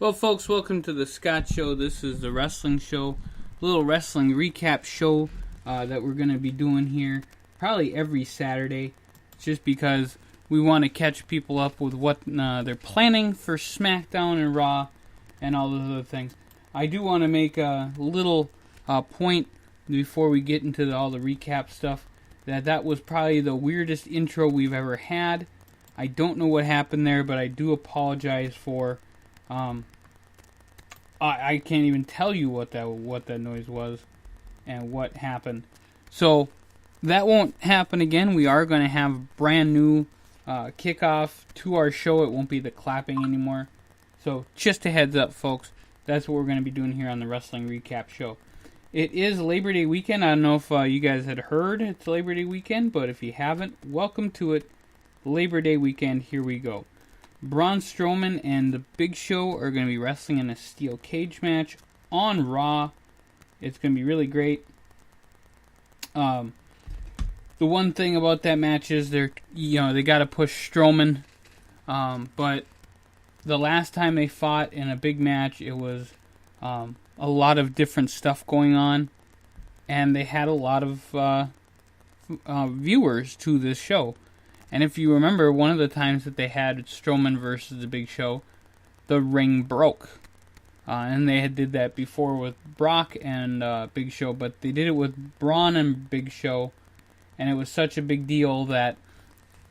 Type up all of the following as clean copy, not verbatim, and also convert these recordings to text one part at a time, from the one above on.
Well, folks, welcome to the Scott Show. This is the wrestling show, a little wrestling recap show that we're going to be doing here probably every Saturday, just because we want to catch people up with what they're planning for SmackDown and Raw and all those other things. I do want to make a little point before we get into all the recap stuff, that was probably the weirdest intro we've ever had. I don't know what happened there, but I do apologize for... I can't even tell you what that noise was and what happened. So that won't happen again. We are going to have brand new kickoff to our show. It won't be the clapping anymore. So just a heads up, folks. That's what we're going to be doing here on the Wrestling Recap Show. It is Labor Day weekend. I don't know if you guys had heard it's Labor Day weekend, but if you haven't, welcome to it. Labor Day weekend. Here we go. Braun Strowman and the Big Show are going to be wrestling in a steel cage match on Raw. It's going to be really great. The one thing about that match is they got to push Strowman, but the last time they fought in a big match, it was a lot of different stuff going on, and they had a lot of viewers to this show. And if you remember, one of the times that they had Strowman versus the Big Show, the ring broke. And they had did that before with Brock and Big Show, but they did it with Braun and Big Show. And it was such a big deal that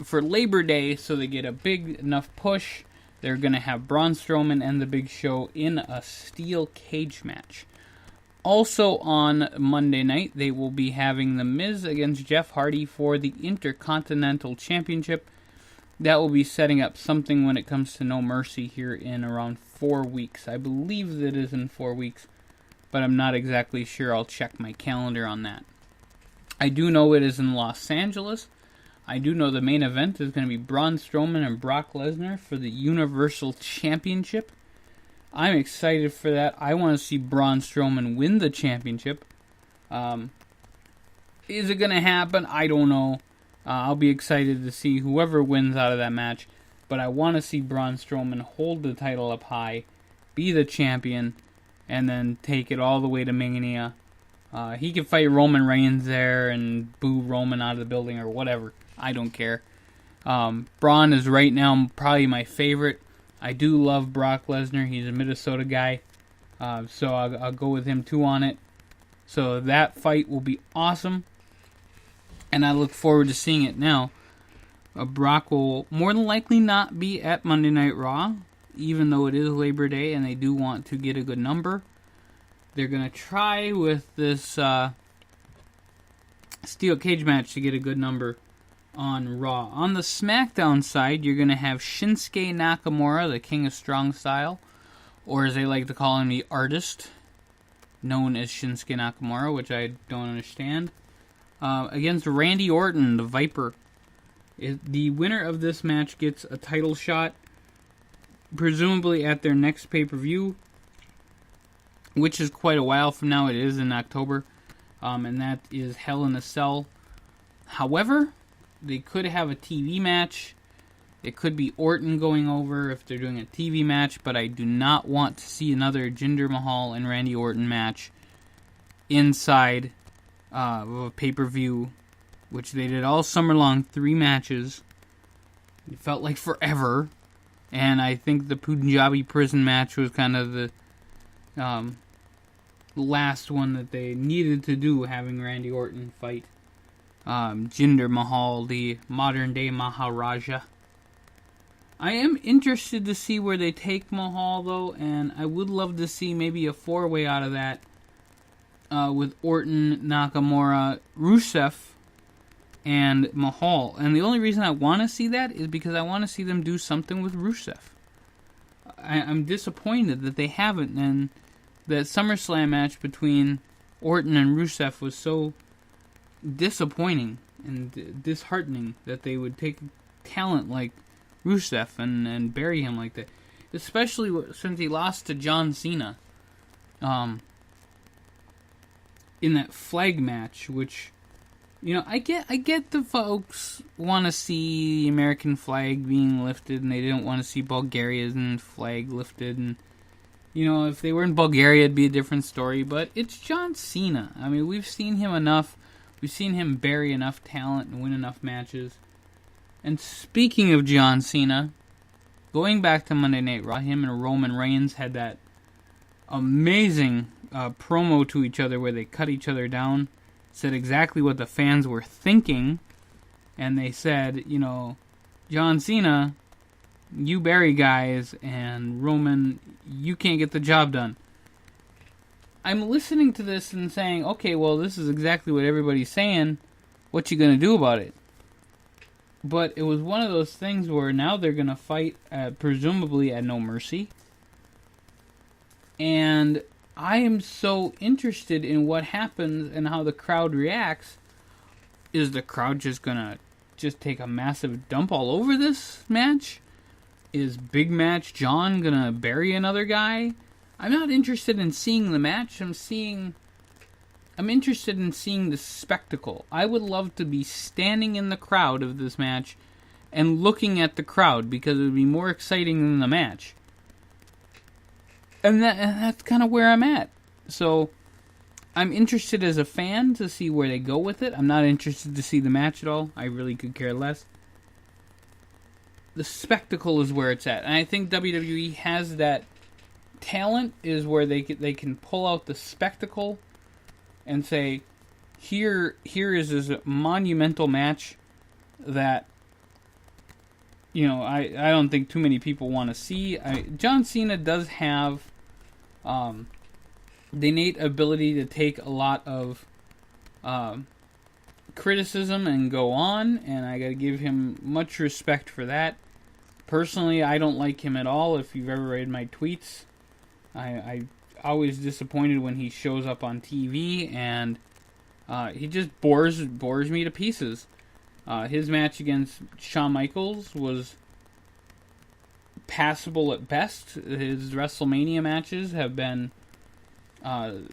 for Labor Day, so they get a big enough push, they're going to have Braun Strowman and the Big Show in a steel cage match. Also on Monday night, they will be having The Miz against Jeff Hardy for the Intercontinental Championship. That will be setting up something when it comes to No Mercy here in around 4 weeks. I believe that it is in 4 weeks, but I'm not exactly sure. I'll check my calendar on that. I do know it is in Los Angeles. I do know the main event is going to be Braun Strowman and Brock Lesnar for the Universal Championship. I'm excited for that. I want to see Braun Strowman win the championship. Is it going to happen? I don't know. I'll be excited to see whoever wins out of that match. But I want to see Braun Strowman hold the title up high, be the champion, and then take it all the way to Mania. He can fight Roman Reigns there and boo Roman out of the building or whatever. I don't care. Braun is right now probably my favorite. I do love Brock Lesnar. He's a Minnesota guy. So I'll go with him too on it. So that fight will be awesome. And I look forward to seeing it now. Brock will more than likely not be at Monday Night Raw, even though it is Labor Day and they do want to get a good number. They're going to try with this steel cage match to get a good number on Raw. On the SmackDown side, you're going to have Shinsuke Nakamura, the King of Strong Style, or as they like to call him, the Artist, known as Shinsuke Nakamura, which I don't understand, against Randy Orton, the Viper. The winner of this match gets a title shot, presumably at their next pay-per-view, which is quite a while from now. It is in October, and that is Hell in a Cell. However, they could have a TV match. It could be Orton going over if they're doing a TV match, but I do not want to see another Jinder Mahal and Randy Orton match inside of a pay-per-view, which they did all summer long, 3 matches. It felt like forever, and I think the Punjabi prison match was kind of the last one that they needed to do, having Randy Orton fight Jinder Mahal, the modern-day Maharaja. I am interested to see where they take Mahal, though, and I would love to see maybe a 4-way out of that with Orton, Nakamura, Rusev, and Mahal. And the only reason I want to see that is because I want to see them do something with Rusev. I'm disappointed that they haven't, and that SummerSlam match between Orton and Rusev was so disappointing and disheartening that they would take talent like Rusev and bury him like that, especially since he lost to John Cena in that flag match, which, you know, I get the folks want to see the American flag being lifted and they didn't want to see Bulgarian flag lifted, and You know, if they were in Bulgaria, it'd be a different story. But it's John Cena. I mean, we've seen him enough. We've seen him bury enough talent and win enough matches. And speaking of John Cena, going back to Monday Night Raw, him and Roman Reigns had that amazing promo to each other where they cut each other down, said exactly what the fans were thinking, and they said, you know, John Cena, you bury guys, and Roman, you can't get the job done. I'm listening to this and saying, okay, well, this is exactly what everybody's saying. What you gonna do about it? But it was one of those things where now they're gonna fight, presumably at No Mercy. And I am so interested in what happens and how the crowd reacts. Is the crowd just gonna take a massive dump all over this match? Is Big Match John gonna bury another guy? I'm not interested in seeing the match. I'm interested in seeing the spectacle. I would love to be standing in the crowd of this match and looking at the crowd because it would be more exciting than the match. And that's kind of where I'm at. So I'm interested as a fan to see where they go with it. I'm not interested to see the match at all. I really could care less. The spectacle is where it's at. And I think WWE has that talent, is where they can pull out the spectacle and say, here is this monumental match that, you know, I don't think too many people want to see. John Cena does have the innate ability to take a lot of criticism and go on, and I gotta give him much respect for that. Personally, I don't like him at all. If you've ever read my tweets, I always disappointed when he shows up on TV, and he just bores me to pieces. His match against Shawn Michaels was passable at best. His WrestleMania matches have been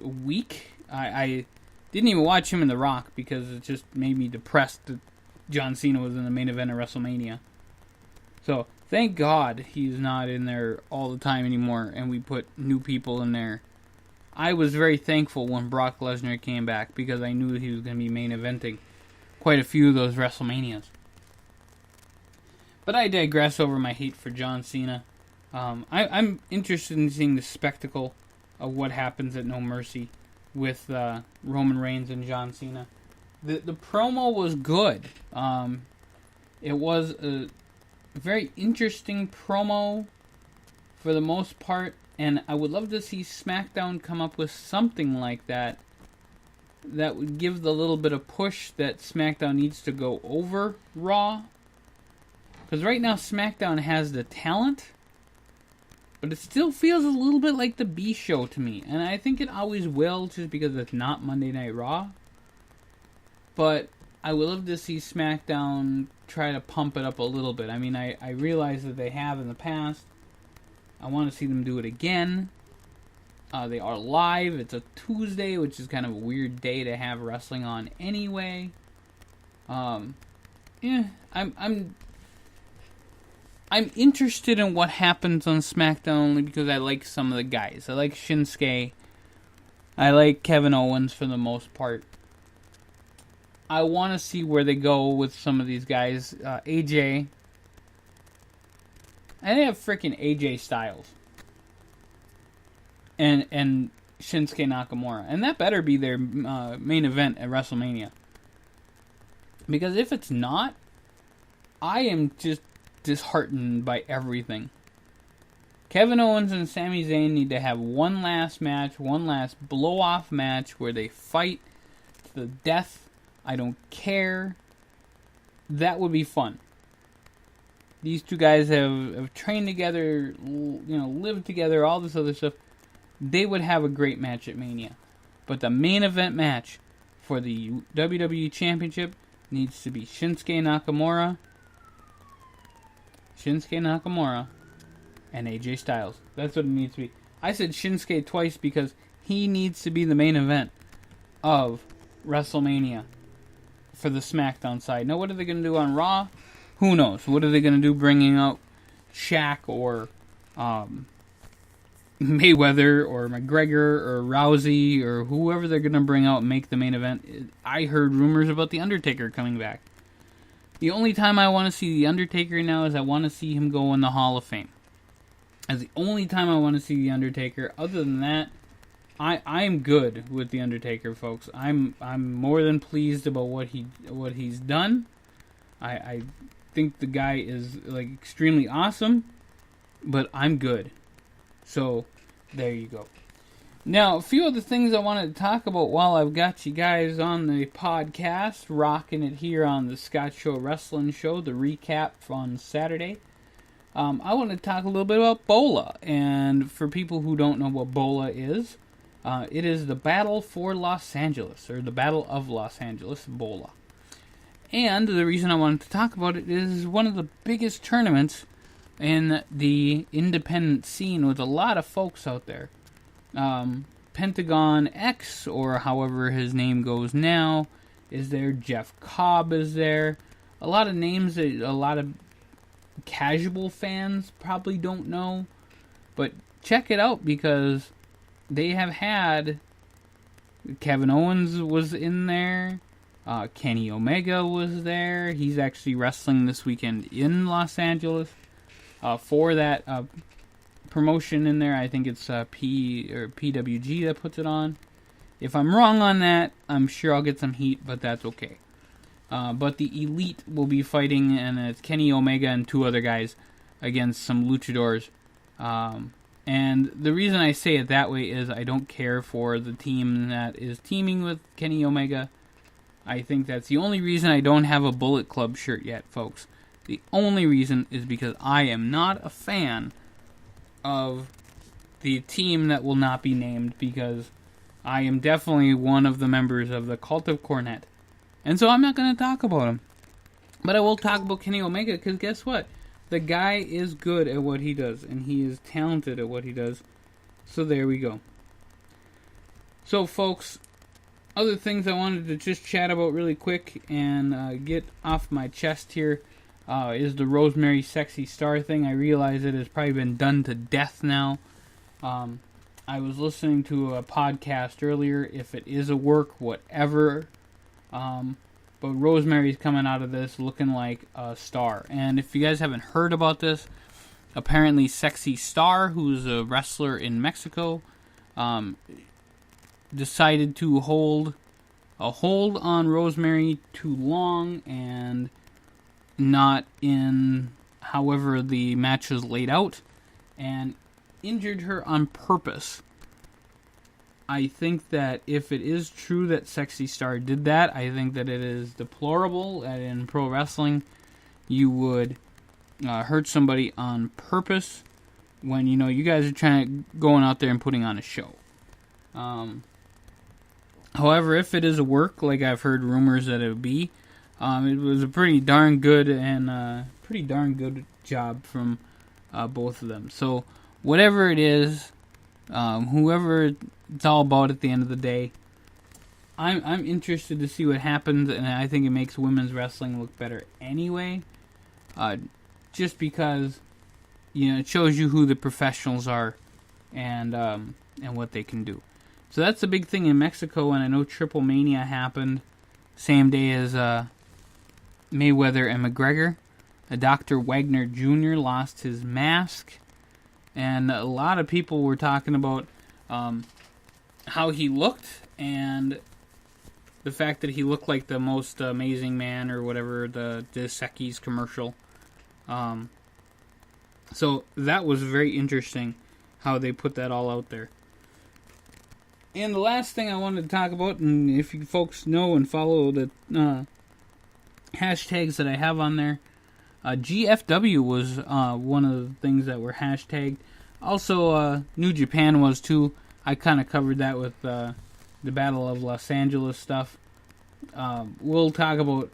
weak. I didn't even watch him in The Rock because it just made me depressed that John Cena was in the main event of WrestleMania. So, thank God he's not in there all the time anymore and we put new people in there. I was very thankful when Brock Lesnar came back because I knew he was going to be main eventing quite a few of those WrestleManias. But I digress over my hate for John Cena. I'm interested in seeing the spectacle of what happens at No Mercy with Roman Reigns and John Cena. The promo was good. It was a very interesting promo for the most part, and I would love to see SmackDown come up with something like that would give the little bit of push that SmackDown needs to go over Raw. Because right now SmackDown has the talent, but it still feels a little bit like the B show to me. And I think it always will, just because it's not Monday Night Raw. But I would love to see SmackDown try to pump it up a little bit. I mean, I realize that they have in the past. I want to see them do it again. They are live. It's a Tuesday, which is kind of a weird day to have wrestling on anyway. I'm interested in what happens on SmackDown only because I like some of the guys. I like Shinsuke. I like Kevin Owens for the most part. I want to see where they go with some of these guys. AJ. And they have freaking AJ Styles. And Shinsuke Nakamura. And that better be their main event at WrestleMania. Because if it's not, I am just disheartened by everything. Kevin Owens and Sami Zayn need to have one last match, one last blow-off match where they fight to the death. I don't care. That would be fun. These two guys have trained together, lived together, all this other stuff. They would have a great match at Mania. But the main event match for the WWE Championship needs to be Shinsuke Nakamura, and AJ Styles. That's what it needs to be. I said Shinsuke twice because he needs to be the main event of WrestleMania for the SmackDown side. Now, what are they going to do on Raw? Who knows? What are they going to do bringing out Shaq or Mayweather or McGregor or Rousey or whoever they're going to bring out and make the main event. I heard rumors about The Undertaker coming back. The only time I want to see The Undertaker now is I want to see him go in the Hall of Fame. That's the only time I want to see The Undertaker. Other than that, I'm good with The Undertaker, folks. I'm more than pleased about what he's done. I think the guy is like extremely awesome, but I'm good. So there you go. Now, a few other things I wanted to talk about while I've got you guys on the podcast, rocking it here on the Scott Show Wrestling Show, the recap on Saturday. I want to talk a little bit about BOLA. And for people who don't know what BOLA is, it is the Battle for Los Angeles, or the Battle of Los Angeles, BOLA. And the reason I wanted to talk about it is one of the biggest tournaments in the independent scene with a lot of folks out there. Pentagon X, or however his name goes now, is there. Jeff Cobb is there. A lot of names that a lot of casual fans probably don't know. But check it out, because they have had Kevin Owens was in there. Kenny Omega was there. He's actually wrestling this weekend in Los Angeles for that promotion in there. I think it's PWG that puts it on. If I'm wrong on that, I'm sure I'll get some heat, but that's okay. But the Elite will be fighting, and it's Kenny Omega and two other guys against some luchadors. And the reason I say it that way is I don't care for the team that is teaming with Kenny Omega. I think that's the only reason I don't have a Bullet Club shirt yet, folks. The only reason is because I am not a fan of the team that will not be named, because I am definitely one of the members of the Cult of Cornette. And so I'm not going to talk about him. But I will talk about Kenny Omega, because guess what? The guy is good at what he does, and he is talented at what he does. So there we go. So, folks, other things I wanted to just chat about really quick and get off my chest here is the Rosemary Sexy Star thing. I realize it has probably been done to death now. I was listening to a podcast earlier. If it is a work, whatever. But Rosemary's coming out of this looking like a star. And if you guys haven't heard about this, apparently Sexy Star, who's a wrestler in Mexico, decided to hold on Rosemary too long and not in however the match was laid out, and injured her on purpose. I think that if it is true that Sexy Star did that, I think that it is deplorable that in pro wrestling you would hurt somebody on purpose when you guys are going out there and putting on a show. However, if it is a work, like I've heard rumors that it would be, it was a pretty darn good job from both of them. So whatever it is, whoever it's all about at the end of the day, I'm interested to see what happens, and I think it makes women's wrestling look better anyway. Just because it shows you who the professionals are and what they can do. So that's the big thing in Mexico, and I know Triple Mania happened same day as Mayweather and McGregor. Dr. Wagner Jr. lost his mask, and a lot of people were talking about how he looked, and the fact that he looked like the most amazing man, or whatever, the Dos Equis commercial. So that was very interesting how they put that all out there. And the last thing I wanted to talk about, and if you folks know and follow the hashtags that I have on there, GFW was one of the things that were hashtagged. Also, New Japan was too. I kind of covered that with the Battle of Los Angeles stuff. We'll talk about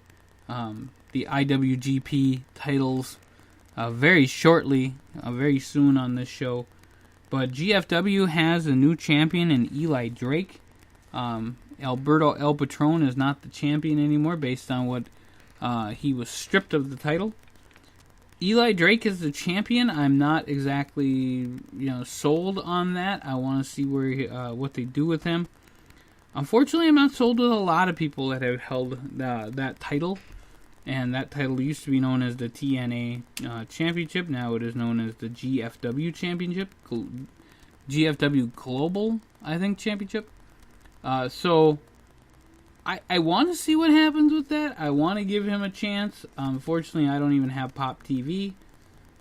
the IWGP titles very shortly, very soon on this show. But GFW has a new champion in Eli Drake. Alberto El Patron is not the champion anymore based on what he was stripped of the title. Eli Drake is the champion. I'm not exactly, sold on that. I want to see what they do with him. Unfortunately, I'm not sold with a lot of people that have held that title. And that title used to be known as the TNA Championship. Now it is known as the GFW Championship. GFW Global, I think, Championship. So I want to see what happens with that. I want to give him a chance. Unfortunately, I don't even have Pop TV.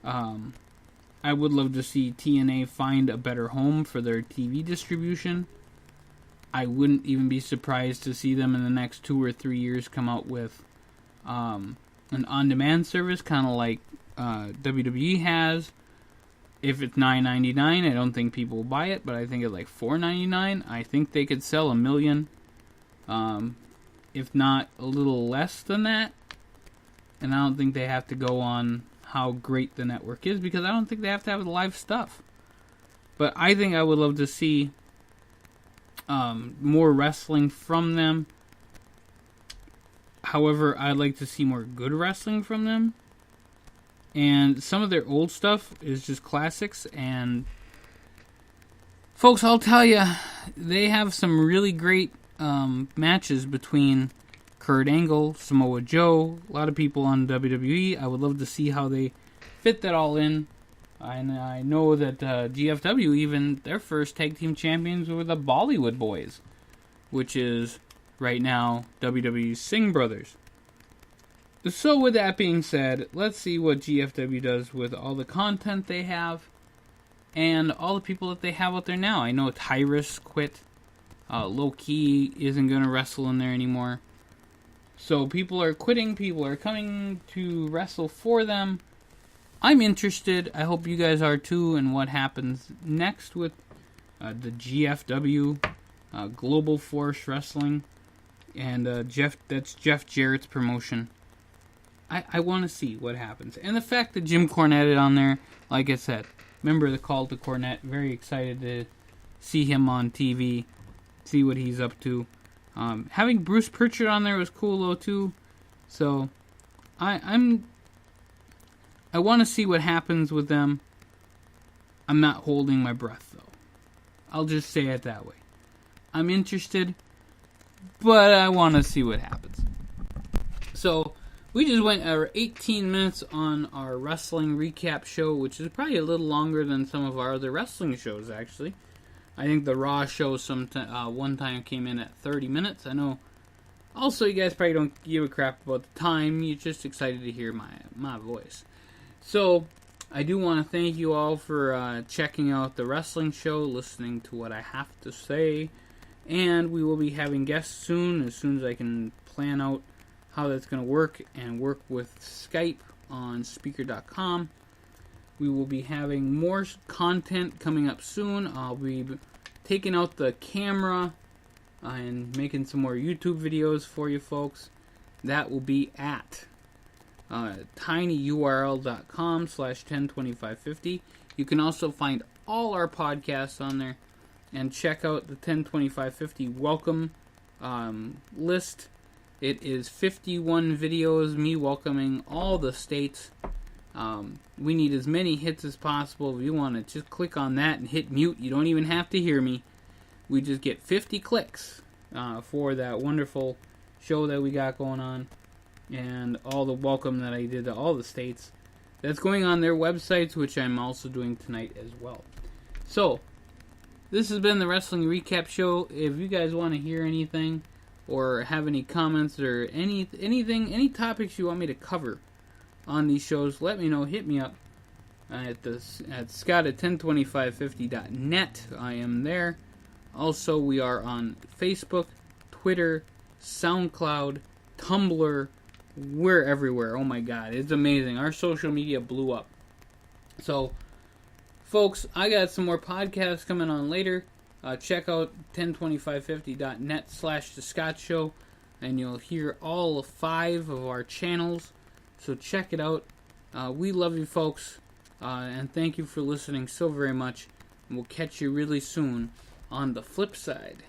I would love to see TNA find a better home for their TV distribution. I wouldn't even be surprised to see them in the next 2 or 3 years come out with an on-demand service, kind of like WWE has. If it's $9.99, I don't think people will buy it, but I think at like $4.99, I think they could sell 1 million. If not a little less than that. And I don't think they have to go on how great the network is, because I don't think they have to have the live stuff. But I think I would love to see more wrestling from them. However, I'd like to see more good wrestling from them. And some of their old stuff is just classics. And folks, I'll tell you, they have some really great matches between Kurt Angle, Samoa Joe, a lot of people on WWE. I would love to see how they fit that all in. And I know that GFW, even their first tag team champions were the Bollywood Boys, which is right now WWE's Singh Brothers. So with that being said, let's see what GFW does with all the content they have and all the people that they have out there now. I know Tyrus quit. Low Key isn't going to wrestle in there anymore. So people are quitting. People are coming to wrestle for them. I'm interested. I hope you guys are too. And what happens next with the GFW, Global Force Wrestling, and that's Jeff Jarrett's promotion. I want to see what happens. And the fact that Jim Cornette is on there, like I said, member of the Call to Cornette, very excited to see him on TV, see what he's up to. Having Bruce Pritchard on there was cool though too. So I want to see what happens with them. I'm not holding my breath though. I'll just say it that way. I'm interested, but I want to see what happens. So we just went 18 minutes on our wrestling recap show, which is probably a little longer than some of our other wrestling shows, actually. I think the Raw show one time came in at 30 minutes. I know. Also, you guys probably don't give a crap about the time. You're just excited to hear my voice. So, I do want to thank you all for checking out the wrestling show, listening to what I have to say. And we will be having guests soon as I can plan out how that's going to work and work with Skype on Spreaker.com. We will be having more content coming up soon. I'll be taking out the camera and making some more YouTube videos for you folks. That will be at tinyurl.com/102550. You can also find all our podcasts on there and check out the 102550 welcome list. It is 51 videos, me welcoming all the states. We need as many hits as possible. If you want to just click on that and hit mute, you don't even have to hear me. We just get 50 clicks for that wonderful show that we got going on. And all the welcome that I did to all the states. That's going on their websites, which I'm also doing tonight as well. So, this has been the Wrestling Recap Show. If you guys want to hear anything, or have any comments, or anything, any topics you want me to cover on these shows, let me know. Hit me up at Scott at 102550.net. I am there. Also, we are on Facebook, Twitter, SoundCloud, Tumblr. We're everywhere. Oh my God, it's amazing. Our social media blew up. So, folks, I got some more podcasts coming on later. Check out 102550.net/The Scott Show, and you'll hear all 5 of our channels. So check it out. We love you folks, and thank you for listening so very much. And we'll catch you really soon on the flip side.